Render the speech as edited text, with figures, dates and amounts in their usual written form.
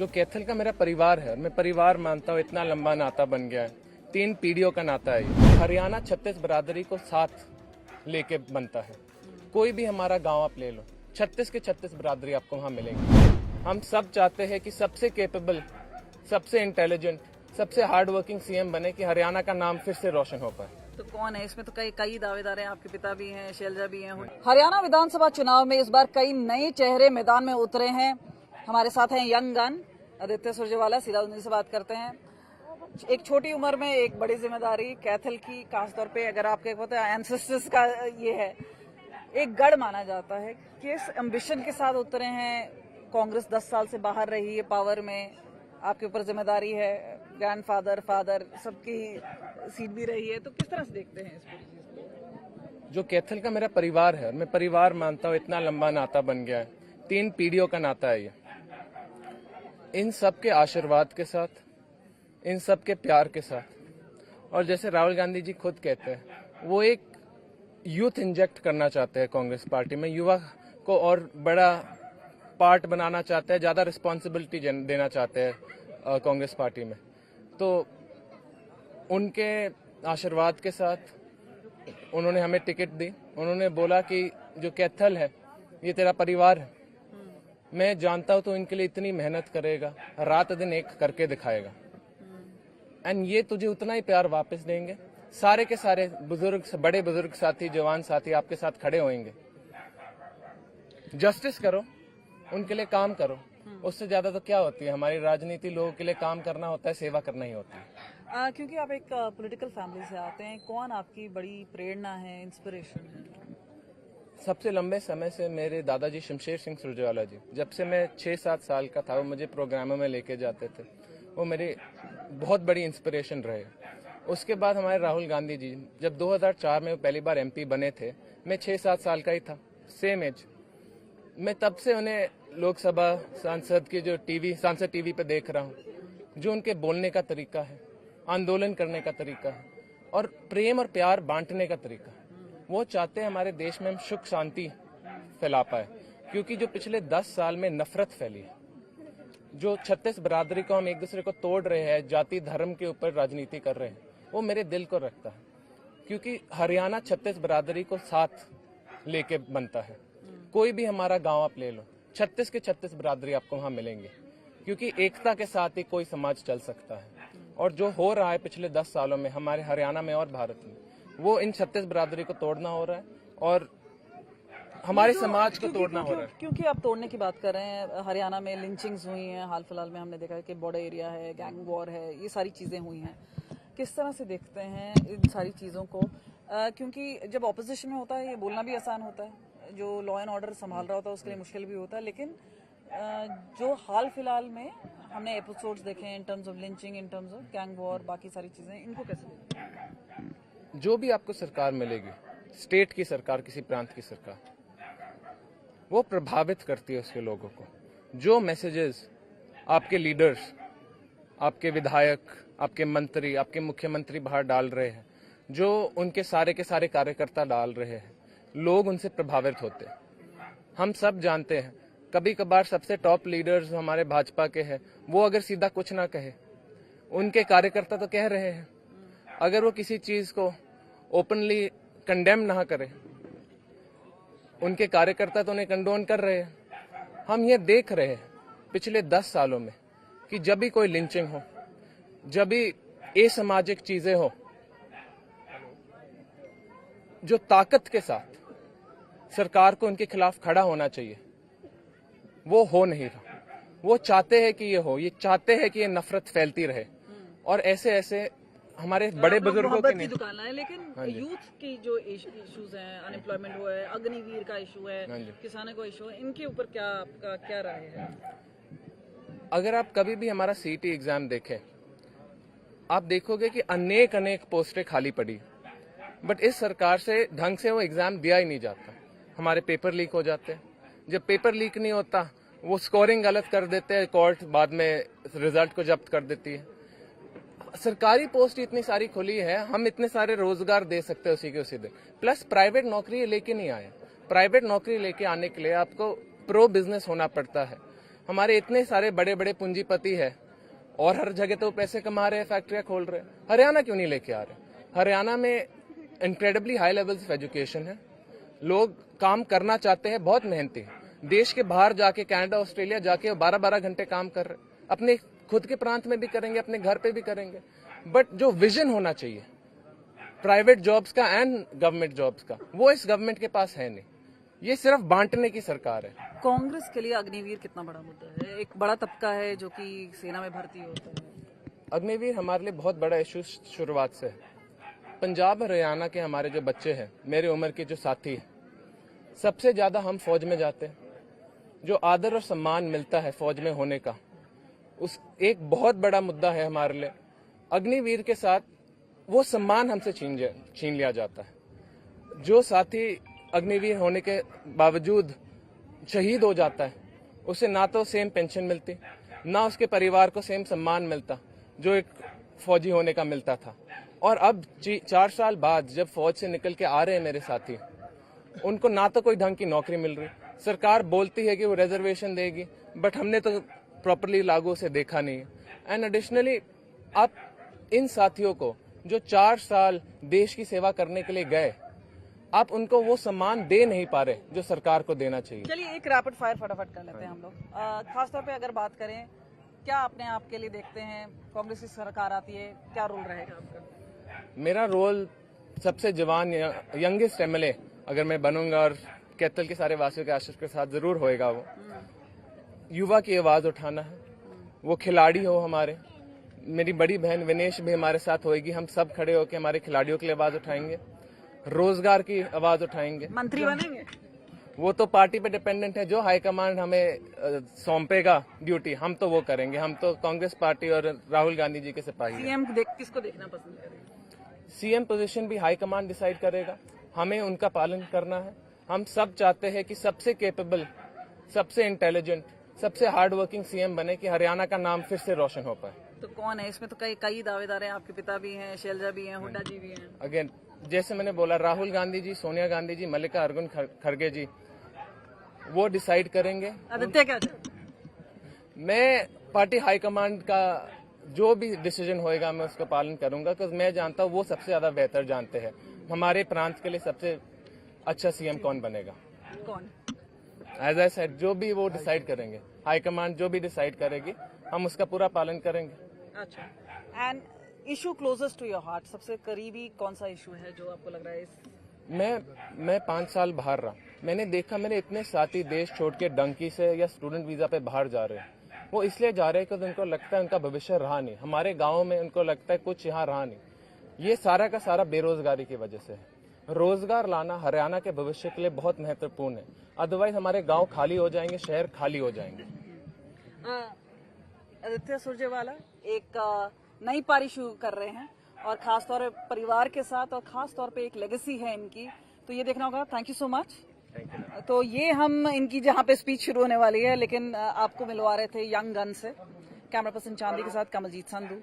जो कैथल का मेरा परिवार है और मैं परिवार मानता हूँ, इतना लंबा नाता बन गया है। 3 पीढ़ियों का नाता है ये। हरियाणा 36 बरादरी को साथ लेके बनता है। कोई भी हमारा गांव आप ले लो, 36 के 36 बरादरी आपको वहाँ मिलेंगे। हम सब चाहते हैं कि सबसे कैपेबल, सबसे इंटेलिजेंट, सबसे हार्ड वर्किंग सीएम बने कि हरियाणा का नाम फिर से रोशन हो पाए। तो कौन है इसमें? तो कई दावेदार हैं, आपके पिता भी हैं, शैलजा भी हैं। हरियाणा विधानसभा चुनाव में इस बार कई नए चेहरे मैदान में उतरे हैं। हमारे साथ हैं यंग गन आदित्य सुरजेवाला। सीधा उन्हीं से बात करते हैं। एक छोटी उम्र में एक बड़ी जिम्मेदारी कैथल की, खासतौर पे अगर आपके पता है एंसेस्टर्स का ये है, एक गढ़ माना जाता है। किस एम्बिशन के साथ उतरे हैं? कांग्रेस 10 साल से बाहर रही है पावर में, आपके ऊपर जिम्मेदारी है, ग्रैंडफादर फादर सबकी सीट भी रही है, तो किस तरह से देखते हैं इसको? जो कैथल का मेरा परिवार है और मैं परिवार मानता हूँ, इतना लंबा नाता बन गया है। 3 पीढ़ियों का नाता है ये। इन सब के आशीर्वाद के साथ, इन सब के प्यार के साथ, और जैसे राहुल गांधी जी खुद कहते हैं, वो एक यूथ इंजेक्ट करना चाहते हैं कांग्रेस पार्टी में, युवा को और बड़ा पार्ट बनाना चाहते हैं, ज्यादा रिस्पॉन्सिबिलिटी देना चाहते हैं कांग्रेस पार्टी में। तो उनके आशीर्वाद के साथ उन्होंने हमें टिकट दी। उन्होंने बोला कि जो कैथल है ये तेरा परिवार है, मैं जानता हूं तो इनके लिए इतनी मेहनत करेगा, रात दिन एक करके दिखाएगा, एंड ये तुझे उतना ही प्यार वापस देंगे। सारे के सारे बुजुर्ग, बड़े बुजुर्ग साथी, जवान साथी आपके साथ खड़े होंगे। जस्टिस करो, उनके लिए काम करो। उससे ज्यादा तो क्या होती है हमारी राजनीति? लोगों के लिए काम करना होता है, सेवा करना ही होती है। क्योंकि आप एक पॉलिटिकल फैमिली से आते हैं, कौन आपकी बड़ी प्रेरणा है, इंस्पिरेशन है? सबसे लंबे समय से मेरे दादाजी शमशेर सिंह सुरजेवाला जी, जब से मैं 6-7 साल का था, वो मुझे प्रोग्रामों में लेके जाते थे। वो मेरी बहुत बड़ी इंस्पिरेशन रहे। उसके बाद हमारे राहुल गांधी जी, जब 2004 में वो पहली बार एमपी बने थे, मैं 6-7 साल का ही था, सेम एज। मैं तब से उन्हें लोकसभा सांसद की जो सांसद टीवी पे देख रहा हूँ। जो उनके बोलने का तरीका है, आंदोलन करने का तरीका है, और प्रेम और प्यार बांटने का तरीका है, वो चाहते हैं हमारे देश में हम सुख शांति फैला पाए। क्योंकि जो पिछले 10 साल में नफरत फैली है, जो 36 बरादरी को हम एक दूसरे को तोड़ रहे हैं, जाति धर्म के ऊपर राजनीति कर रहे हैं, वो मेरे दिल को रखता है। क्योंकि हरियाणा 36 बरादरी को साथ लेके बनता है। कोई भी हमारा गांव आप ले लो, 36 के 36 बरादरी आपको वहां मिलेंगे। क्योंकि एकता के साथ ही कोई समाज चल सकता है। और जो हो रहा है पिछले 10 सालों में हमारे हरियाणा में और भारत में, वो इन 36 बरादरी को तोड़ना हो रहा है और हमारे समाज को तोड़ना हो रहा है। क्योंकि आप तोड़ने की बात कर रहे हैं, हरियाणा में लिंचिंग्स हुई हैं, हाल फिलहाल में हमने देखा है कि बॉर्डर एरिया है, गैंग वॉर है, ये सारी चीजें हुई हैं। किस तरह से देखते हैं इन सारी चीजों को? क्योंकि जब ऑपोजिशन में होता है, ये बोलना भी आसान होता है, जो लॉ एंड ऑर्डर संभाल रहा होता है उसके लिए मुश्किल भी होता है, लेकिन जो हाल फिलहाल में हमने एपिसोड्स देखे हैं in terms of lynching, in terms of gang war, बाकी सारी चीजें, इनको कैसे देखते हैं? जो भी आपको सरकार मिलेगी, स्टेट की सरकार, किसी प्रांत की सरकार, वो प्रभावित करती है उसके लोगों को। जो मैसेजेस आपके लीडर्स, आपके विधायक, आपके मंत्री, आपके मुख्यमंत्री बाहर डाल रहे हैं, जो उनके सारे के सारे कार्यकर्ता डाल रहे हैं, लोग उनसे प्रभावित होते हैं। हम सब जानते हैं, कभी कभार सबसे टॉप लीडर्स हमारे भाजपा के हैं, वो अगर सीधा कुछ ना कहे, उनके कार्यकर्ता तो कह रहे हैं। अगर वो किसी चीज को ओपनली कंडेम ना करे, उनके कार्यकर्ता तो उन्हें कंडोन कर रहे हैं। हम ये देख रहे हैं पिछले 10 सालों में कि जब भी कोई लिंचिंग हो, जब भी असामाजिक चीजें हो, जो ताकत के साथ सरकार को उनके खिलाफ खड़ा होना चाहिए, वो हो नहीं रहा। वो चाहते हैं कि ये हो, ये चाहते हैं कि ये नफरत फैलती रहे। और ऐसे ऐसे हमारे बड़े बुजुर्गों की दुकान है, लेकिन यूथ की जो इश्यूज हैं, अनएम्प्लॉयमेंट हुआ है, अग्निवीर का इशू है, किसानों का इशू है, इनके ऊपर क्या आपका क्या राय है? अगर आप कभी भी हमारा सीटी एग्जाम देखें, आप देखोगे कि अनेक अनेक पोस्टें खाली पड़ी, बट इस सरकार से ढंग से वो एग्जाम दिया ही नहीं जाता। हमारे पेपर लीक हो जाते हैं। जब पेपर लीक नहीं होता, वो स्कोरिंग गलत कर देते हैं, कोर्ट बाद में रिजल्ट को जब्त कर देती है। सरकारी पोस्ट इतनी सारी खुली है, हम इतने सारे रोजगार दे सकते हैं उसी के उसी दिन। प्लस प्राइवेट नौकरी लेके नहीं आए। प्राइवेट नौकरी लेके आने के लिए आपको प्रो बिजनेस होना पड़ता है। हमारे इतने सारे बड़े बड़े पूंजीपति है और हर जगह तो पैसे कमा रहे हैं, फैक्ट्रियां खोल रहे हैं, हरियाणा क्यों नहीं लेके आ रहे? हरियाणा में incredibly high levels of education है, लोग काम करना चाहते हैं, बहुत मेहनती है। देश के बाहर जाके कनाडा ऑस्ट्रेलिया जाके 12-12 घंटे काम कर रहे, अपने खुद के प्रांत में भी करेंगे, अपने घर पे भी करेंगे। बट जो विजन होना चाहिए प्राइवेट जॉब्स का एंड गवर्नमेंट जॉब्स का, वो इस गवर्नमेंट के पास है नहीं। ये सिर्फ बांटने की सरकार है। कांग्रेस के लिए अग्निवीर कितना बड़ा मुद्दा है? एक बड़ा तबका है जो कि सेना में भर्ती होता है। अग्निवीर हमारे लिए बहुत बड़ा इशू शुरुआत से है। पंजाब हरियाणा के हमारे जो बच्चे हैं, मेरे उम्र के जो साथी हैं, सबसे ज्यादा हम फौज में जाते हैं। जो आदर और सम्मान मिलता है फौज में होने का, उस एक बहुत बड़ा मुद्दा है हमारे लिए। अग्निवीर के साथ वो सम्मान हमसे छीन लिया जाता है। जो साथी अग्निवीर होने के बावजूद शहीद हो जाता है, उसे ना तो सेम पेंशन मिलती, ना उसके परिवार को सेम सम्मान मिलता जो एक फौजी होने का मिलता था। और अब 4 साल बाद जब फौज से निकल के आ रहे हैं मेरे साथी, उनको ना तो कोई ढंग की नौकरी मिल रही। सरकार बोलती है कि वो रिजर्वेशन देगी, बट हमने तो प्रॉपरली लागू उसे देखा नहीं है। एंड एडिशनली आप इन साथियों को जो 4 साल देश की सेवा करने के लिए गए, आप उनको वो सम्मान दे नहीं पा रहे जो सरकार को देना चाहिए। चलिए एक रैपिड फायर फटाफट कर लेते हैं हम लोग। खासतौर पे अगर बात करें, क्या अपने आप के लिए देखते हैं कांग्रेस की सरकार आती है, क्या रोल रहेगा आपका? मेरा रोल सबसे जवान यंगेस्ट एमएलए अगर मैं बनूंगा और कैथल के सारे वासियों के आशीष के साथ जरूर होएगा, वो युवा की आवाज उठाना है। वो खिलाड़ी हो हमारे, मेरी बड़ी बहन विनेश भी हमारे साथ होएगी। हम सब खड़े होकर हमारे खिलाड़ियों के लिए आवाज उठाएंगे, रोजगार की आवाज उठाएंगे। मंत्री बनेंगे? वो तो पार्टी पे डिपेंडेंट है, जो हाईकमांड हमें सौंपेगा ड्यूटी, हम तो वो करेंगे। हम तो कांग्रेस पार्टी और राहुल गांधी जी के सिपाही हैं। सीएम किसको देखना पसंद करेंगे? सीएम पोजीशन भी हाईकमांड डिसाइड करेगा, हमें उनका पालन करना है। हम सब चाहते हैं कि सबसे कैपेबल, सबसे इंटेलिजेंट, सबसे हार्ड वर्किंग सीएम बने कि हरियाणा का नाम फिर से रोशन हो पाए। तो कौन है इसमें? तो कई दावेदार हैं, आपके पिता भी हैं, शैलजा भी हैं, हुड्डा जी भी हैं। अगेन जैसे मैंने बोला, राहुल गांधी जी, सोनिया गांधी जी, मल्लिका अर्जुन खड़गे जी, वो डिसाइड करेंगे। आदित्य क्या? मैं पार्टी हाईकमांड का जो भी डिसीजन होएगा मैं उसका पालन करूंगा, क्योंकि मैं जानता हूँ वो सबसे ज्यादा बेहतर जानते हैं हमारे प्रांत के लिए सबसे अच्छा सीएम कौन बनेगा। कौन? एज आई सेड, जो भी वो डिसाइड करेंगे, हाईकमांड जो भी डिसाइड करेगी, हम उसका पूरा पालन करेंगे। अच्छा। And issue closest to your heart, सबसे करीबी कौन सा इशू है जो आपको लग रहा है? मैं 5 साल बाहर रहा, मैंने देखा मेरे इतने साथी देश छोड़ के डंकी से या स्टूडेंट वीजा पे बाहर जा रहे हैं। वो इसलिए जा रहे हैं क्योंकि उनको लगता है उनका भविष्य रहा नहीं, हमारे गाँव में उनको लगता है कुछ यहाँ रहा नहीं। ये सारा का सारा बेरोजगारी की वजह से है। रोजगार लाना हरियाणा के भविष्य के लिए बहुत महत्वपूर्ण है, अदरवाइज हमारे गांव खाली हो जाएंगे, शहर खाली हो जाएंगे। आदित्य सुरजेवाला एक नई पारी शुरू कर रहे हैं और खासतौर पर परिवार के साथ, और खासतौर पे एक लेगेसी है इनकी, तो ये देखना होगा। Thank you so much. तो ये हम इनकी जहाँ पे स्पीच शुरू होने वाली है, लेकिन आपको मिलवा रहे थे यंग गन से। कैमरा पर्सन चांदी के साथ कमलजीत संधू।